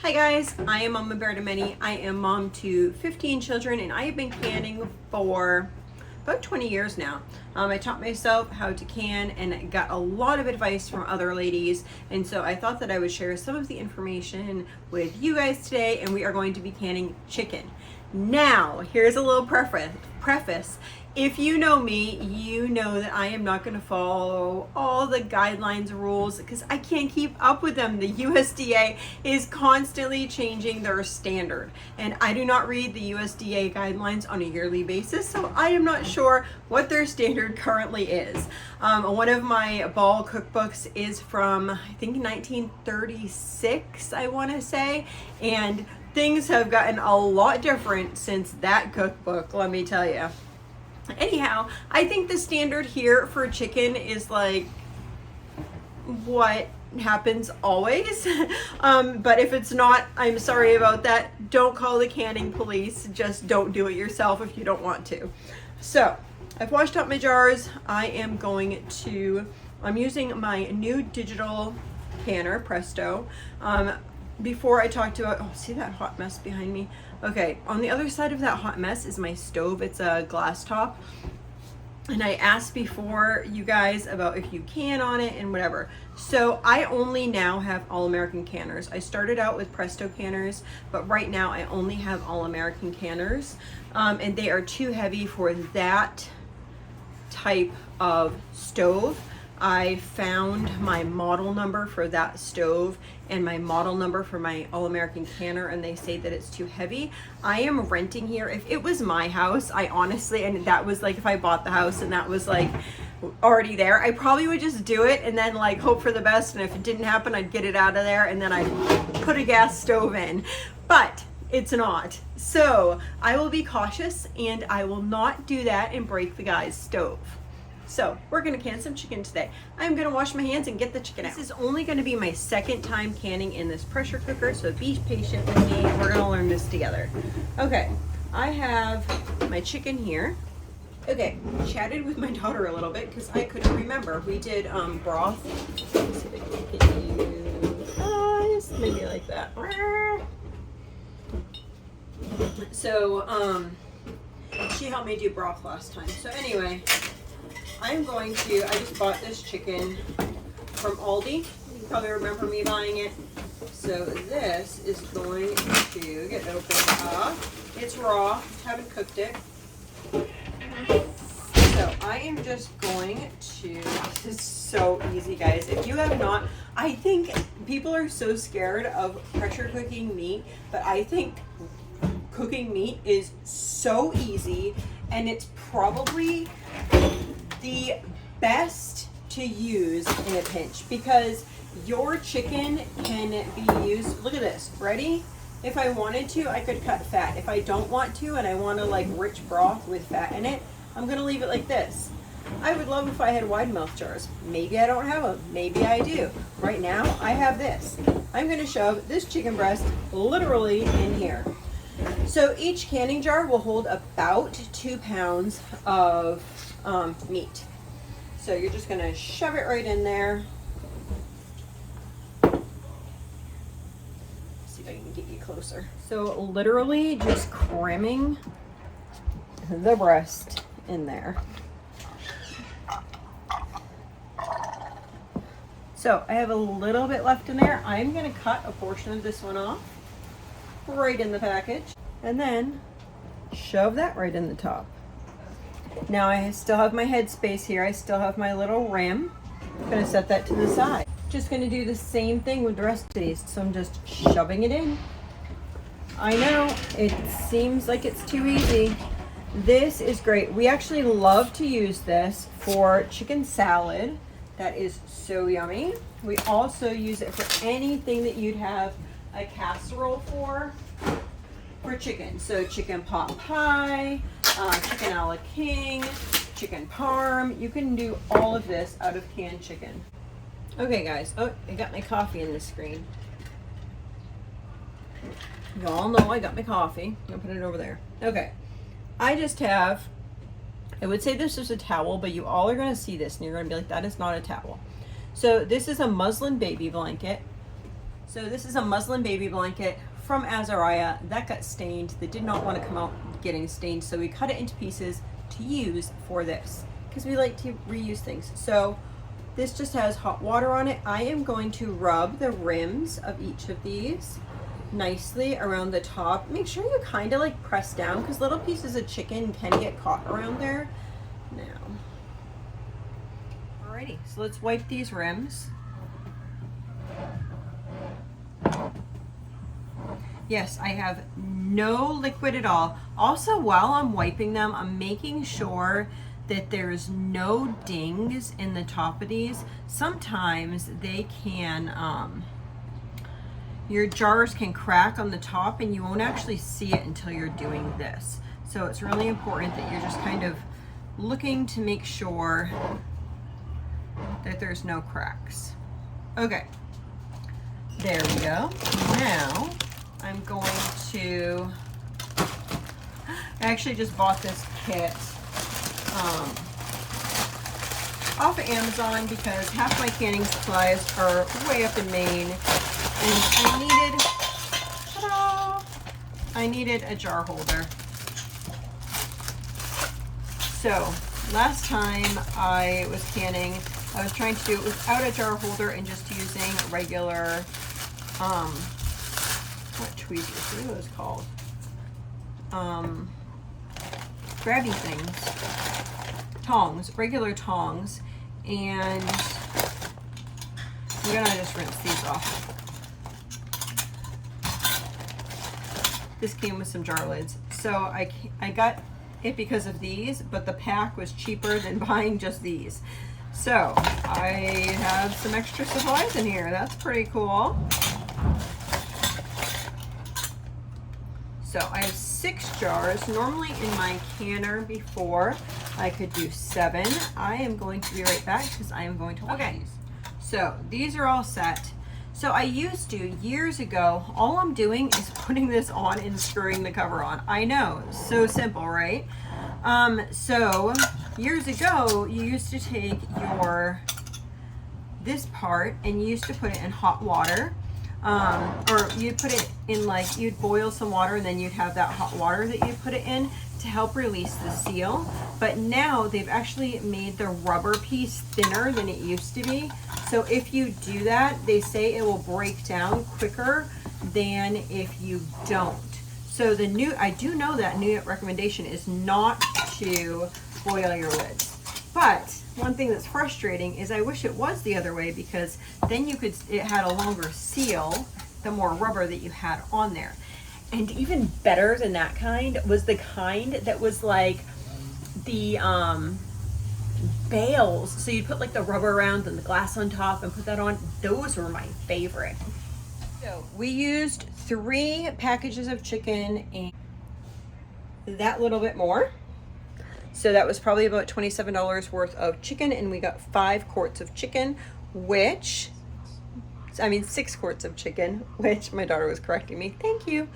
Hi guys, I am Mama Bear to Many. I am mom to 15 children and I have been canning for about 20 years now. I taught myself how to can and got a lot of advice from other ladies, and so I thought that I would share some of the information with you guys today, and we are going to be canning chicken. Now, here's a little preface. If you know me, you know that I am not going to follow all the guidelines rules because I can't keep up with them. The USDA is constantly changing their standard, and I do not read the USDA guidelines on a yearly basis, so I am not sure what their standard currently is. One of my ball cookbooks is from, I think, 1936, I want to say, and things have gotten a lot different since that cookbook, let me tell you. Anyhow, I think the standard here for chicken is like what happens always. But if it's not, I'm sorry about that. Don't call the canning police. Just don't do it yourself if you don't want to. So I've washed out my jars. I'm using my new digital canner, Presto. Before I talked about, oh, see that hot mess behind me? Okay, on the other side of that hot mess is my stove. It's a glass top. And I asked before you guys about if you can on it and whatever. So I only now have All-American canners. I started out with Presto canners, but right now I only have All-American canners. And they are too heavy for that type of stove. I found my model number for that stove and my model number for my All-American canner, and they say that it's too heavy. I am renting here. If it was my house, I honestly, and that was like if I bought the house and that was like already there, I probably would just do it and then like hope for the best, and if it didn't happen, I'd get it out of there and then I'd put a gas stove in. But it's not. So I will be cautious and I will not do that and break the guy's stove. So we're gonna can some chicken today. I'm gonna wash my hands and get the chicken out. This is only gonna be my second time canning in this pressure cooker, so be patient with me. We're gonna learn this together. Okay, I have my chicken here. Okay, chatted with my daughter a little bit because I couldn't remember. We did broth. Let's see if I can get you eyes, maybe like that. So she helped me do broth last time. So anyway, I just bought this chicken from Aldi. You probably remember me buying it. So this is going to get opened up. It's raw, haven't cooked it. So I am just going to, this is so easy guys. If you have not, I think people are so scared of pressure cooking meat, but I think cooking meat is so easy, and it's probably the best to use in a pinch because your chicken can be used. Look at this. Ready? If I wanted to, I could cut fat. If I don't want to and I want to like rich broth with fat in it, I'm going to leave it like this. I would love if I had wide mouth jars. Maybe I don't have them. Maybe I do. Right now, I have this. I'm going to shove this chicken breast literally in here. So each canning jar will hold about 2 pounds of meat. So you're just going to shove it right in there. See if I can get you closer. So literally just cramming the breast in there. So I have a little bit left in there. I'm going to cut a portion of this one off right in the package and then shove that right in the top. Now I still have my head space here. I still have my little rim. I'm going to set that to the side. Just going to do the same thing with the rest of these. So I'm just shoving it in. I know it seems like it's too easy. This is great. We actually love to use this for chicken salad. That is so yummy. We also use it for anything that you'd have a casserole for chicken. So chicken pot pie, chicken a la king, chicken parm. You can do all of this out of canned chicken. Okay guys, oh, I got my coffee in the screen. You all know I got my coffee. I'm gonna put it over there. Okay, I just have, I would say this is a towel, but you all are gonna see this and you're gonna be like, that is not a towel. So this is a muslin baby blanket. So this is a muslin baby blanket from Azariah that got stained, that did not want to come out getting stained, so we cut it into pieces to use for this, because we like to reuse things. So this just has hot water on it. I am going to rub the rims of each of these nicely around the top. Make sure you kind of like press down, because little pieces of chicken can get caught around there. Now, alrighty, so let's wipe these rims. Yes, I have no liquid at all. Also, while I'm wiping them, I'm making sure that there's no dings in the top of these. Sometimes they can, your jars can crack on the top and you won't actually see it until you're doing this. So it's really important that you're just kind of looking to make sure that there's no cracks. Okay, there we go. Now, I'm going to, I actually just bought this kit off of Amazon because half my canning supplies are way up in Maine, and I needed a jar holder. So last time I was canning, I was trying to do it without a jar holder and just using regular what tweezers, what are those called? Grabby things. Tongs, regular tongs. And I'm gonna just rinse these off. This came with some jar lids. So I got it because of these, but the pack was cheaper than buying just these. So I have some extra supplies in here. That's pretty cool. So I have 6 jars. Normally in my canner before, I could do 7. I am going to be right back because I am going to wash these. So these are all set. So I used to, years ago, all I'm doing is putting this on and screwing the cover on. I know, so simple, right? So years ago, you used to take this part and you used to put it in hot water. Or you'd put it in, like, you'd boil some water and then you'd have that hot water that you put it in to help release the seal. But now they've actually made the rubber piece thinner than it used to be. So if you do that, they say it will break down quicker than if you don't. So I do know that new recommendation is not to boil your lids. But one thing that's frustrating is I wish it was the other way, because then it had a longer seal the more rubber that you had on there. And even better than that kind was the kind that was like the bales. So you'd put like the rubber around and the glass on top and put that on. Those were my favorite. So we used 3 packages of chicken and that little bit more. So that was probably about $27 worth of chicken, and we got 5 quarts of chicken, 6 quarts of chicken, which my daughter was correcting me. Thank you.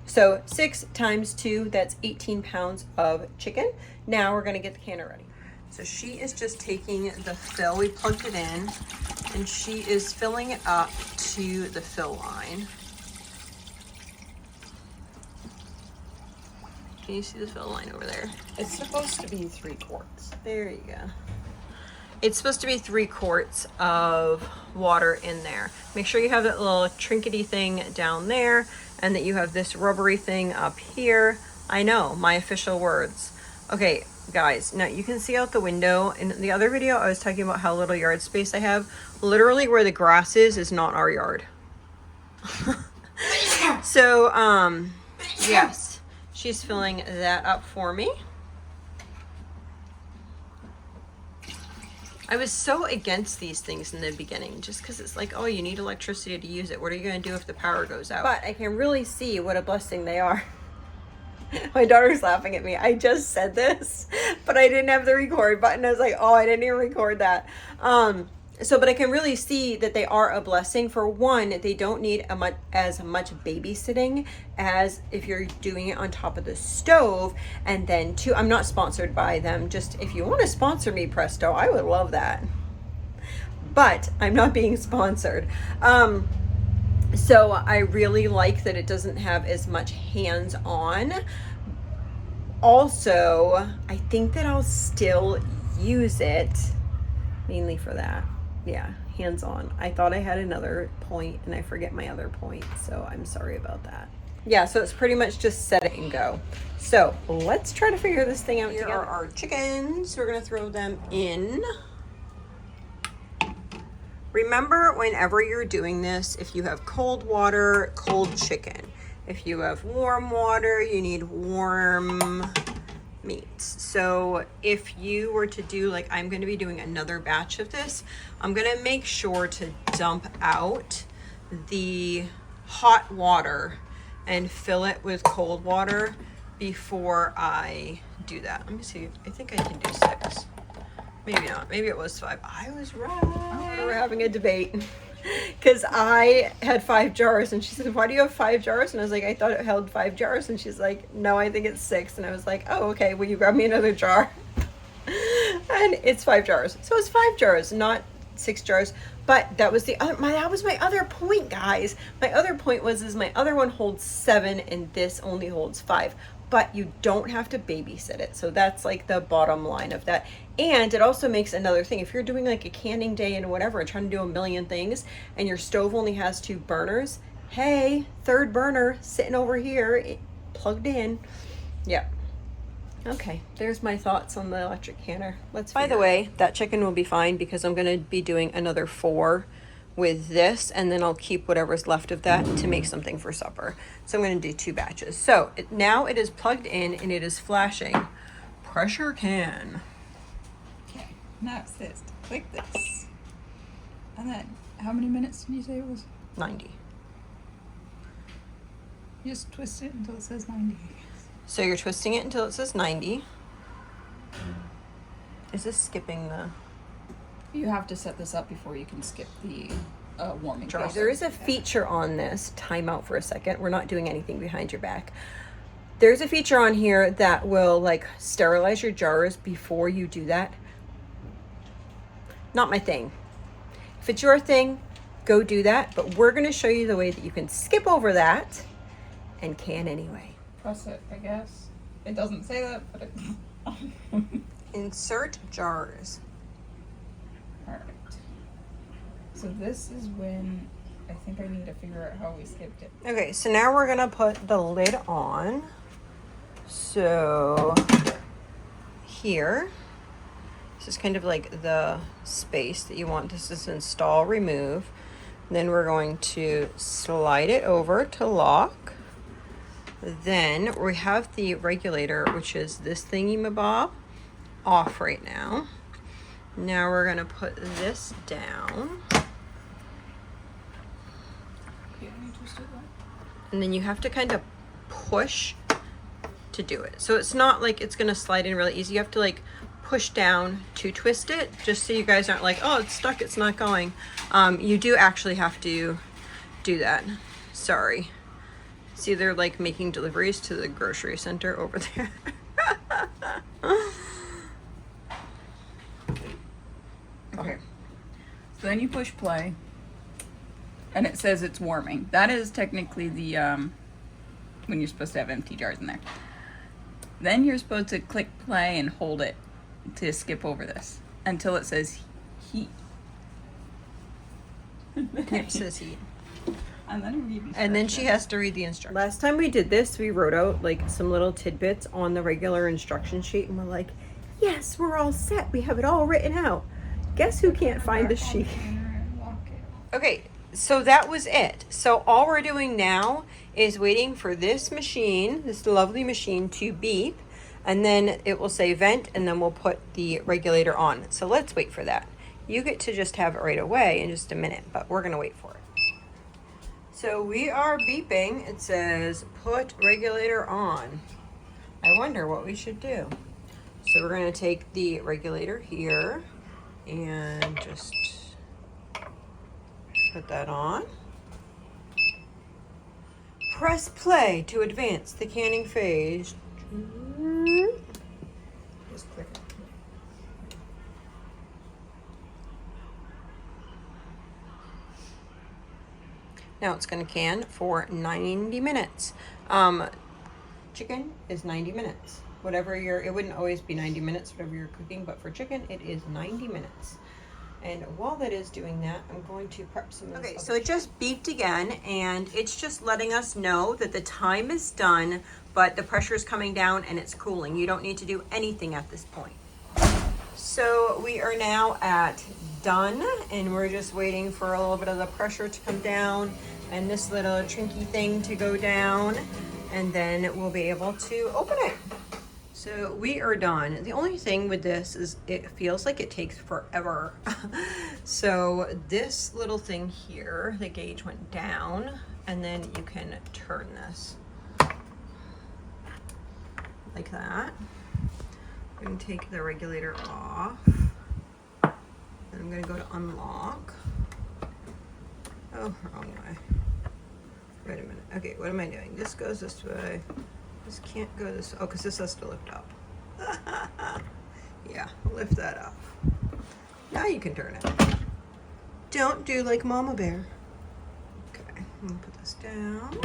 So 6 times 2, that's 18 pounds of chicken. Now we're gonna get the canner ready. So she is just taking the fill, we plugged it in, and she is filling it up to the fill line. Can you see the fill line over there? It's supposed to be 3 quarts. There you go. It's supposed to be 3 quarts of water in there. Make sure you have that little trinkety thing down there and that you have this rubbery thing up here. I know, my official words. Okay, guys, now you can see out the window. In the other video, I was talking about how little yard space I have. Literally where the grass is not our yard. So, yes. She's filling that up for me. I was so against these things in the beginning, just because it's like, oh, you need electricity to use it. What are you going to do if the power goes out? But I can really see what a blessing they are. My daughter's laughing at me. I just said this, but I didn't have the record button. I was like, oh, I didn't even record that. But I can really see that they are a blessing. For one, they don't need as much babysitting as if you're doing it on top of the stove. And then 2, I'm not sponsored by them. Just if you want to sponsor me, Presto, I would love that. But I'm not being sponsored. So I really like that it doesn't have as much hands-on. Also, I think that I'll still use it mainly for that. Yeah, hands-on. I thought I had another point and I forget my other point, so I'm sorry about that. Yeah, so it's pretty much just set it and go. So let's try to figure this thing out. Here are our chickens. We're gonna throw them in. Remember, whenever you're doing this, if you have cold water, cold chicken. If you have warm water, you need warm meats. So if you were to do, like I'm going to be doing another batch of this, I'm going to make sure to dump out the hot water and fill it with cold water before I do that. Let me see. I think I can do 6. Maybe not. Maybe it was 5. I was right. We were having a debate because I had 5 jars and she said, why do you have 5 jars? And I was like, I thought it held 5 jars. And she's like, no, I think it's 6. And I was like, oh, okay. Will you grab me another jar? And it's 5 jars. So it's 5 jars, not 6 jars. But that was that was my other point, guys. My other point was my other one holds 7 and this only holds 5. But you don't have to babysit it. So that's like the bottom line of that. And it also makes another thing. If you're doing like a canning day and whatever, trying to do a million things, and your stove only has 2 burners, hey, 3rd burner sitting over here, plugged in. Yeah. Okay, there's my thoughts on the electric canner. By the way, that chicken will be fine because I'm going to be doing another 4 with this, and then I'll keep whatever's left of that to make something for supper. So I'm going to do 2 batches. So now it is plugged in and it is flashing pressure can. Okay, now it says to click this. And then, how many minutes did you say it was? 90. You just twist it until it says 90. So you're twisting it until it says 90. Is this skipping the... You have to set this up before you can skip the warming process. There is a feature on this. Time out for a second. We're not doing anything behind your back. There's a feature on here that will like sterilize your jars before you do that. Not my thing. If it's your thing, go do that. But we're going to show you the way that you can skip over that and can anyway. Press it, I guess. It doesn't say that, but it... Insert jars. Alright. So this is when I think I need to figure out how we skipped it. Okay, so now we're gonna put the lid on. So here, this is kind of like the space that you want this to install, remove. Then we're going to slide it over to lock. Then we have the regulator, which is this thingy-mabob, off right now. Now we're gonna put this down. And then you have to kind of push to do it. So it's not like it's gonna slide in really easy. You have to like push down to twist it, just so you guys aren't like, oh, it's stuck, it's not going. You do actually have to do that. Sorry. See, they're like making deliveries to the grocery center over there. Okay. So then you push play, and it says it's warming. That is technically the when you're supposed to have empty jars in there. Then you're supposed to click play and hold it to skip over this until it says heat. It says heat. And then she has to read the instructions. Last time we did this, we wrote out like some little tidbits on the regular instruction sheet, and we're like, yes, we're all set. We have it all written out. Guess who can't find the sheet? Okay, so that was it. So all we're doing now is waiting for this machine, this lovely machine, to beep, and then it will say vent, and then we'll put the regulator on. So let's wait for that. You get to just have it right away in just a minute, but we're gonna wait for it. So we are beeping. It says put regulator on. I wonder what we should do. So we're gonna take the regulator here and just put that on. Press play to advance the canning phase. Just click it. Now it's going to can for 90 minutes. Chicken is 90 minutes. Whatever it wouldn't always be 90 minutes, whatever you're cooking, but for chicken, it is 90 minutes. And while that is doing that, I'm going to prep some of this. Okay, so it just beeped again, and it's just letting us know that the time is done, but the pressure is coming down and it's cooling. You don't need to do anything at this point. So we are now at done, and we're just waiting for a little bit of the pressure to come down and this little trinky thing to go down, and then we'll be able to open it. So we are done. The only thing with this is it feels like it takes forever. So this little thing here, the gauge went down, and then you can turn this like that. I'm going to take the regulator off. Then I'm going to go to unlock. Oh, wrong way. Wait a minute. Okay, what am I doing? This goes this way. This can't go this way. Oh, because this has to lift up. Yeah, lift that up. Now you can turn it. Don't do like Mama Bear. Okay, I'm going to put this down.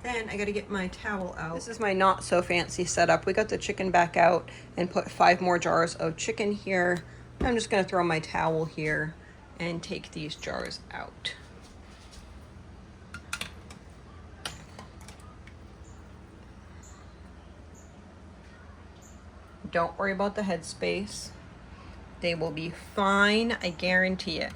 Then I got to get my towel out. This is my not so fancy setup. We got the chicken back out and put 5 more jars of chicken here. I'm just going to throw my towel here and take these jars out. Don't worry about the headspace. They will be fine, I guarantee it.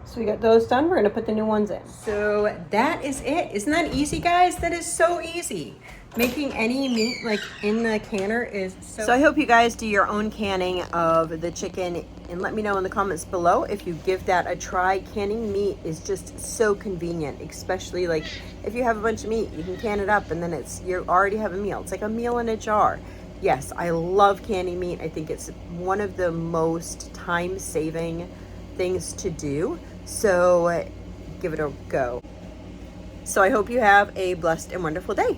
So we got those done. We're gonna put the new ones in. So that is it. Isn't that easy, guys? That is so easy. Making any meat like in the canner is so I hope you guys do your own canning of the chicken, and let me know in the comments below if you give that a try. Canning meat is just so convenient, especially like if you have a bunch of meat, you can can it up and then you already have a meal. It's like a meal in a jar. Yes, I love canning meat. I think it's one of the most time-saving things to do. So give it a go. So I hope you have a blessed and wonderful day.